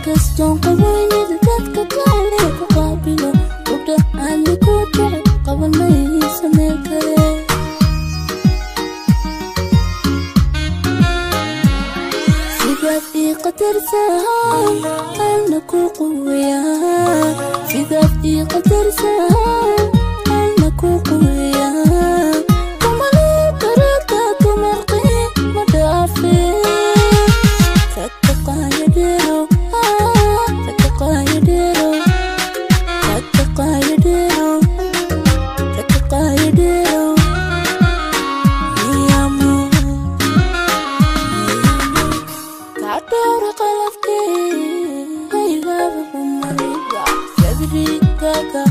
inkastoo qaboynida dadka kale ku qaabilo gabdha aan ku jecel qaban maysa meel kale sidaad ii qadarsahay ana ku quweyaa sidaad ii qadarsahay ana ku quweyaa kamali karata tumarqi ma dhaafee Kaka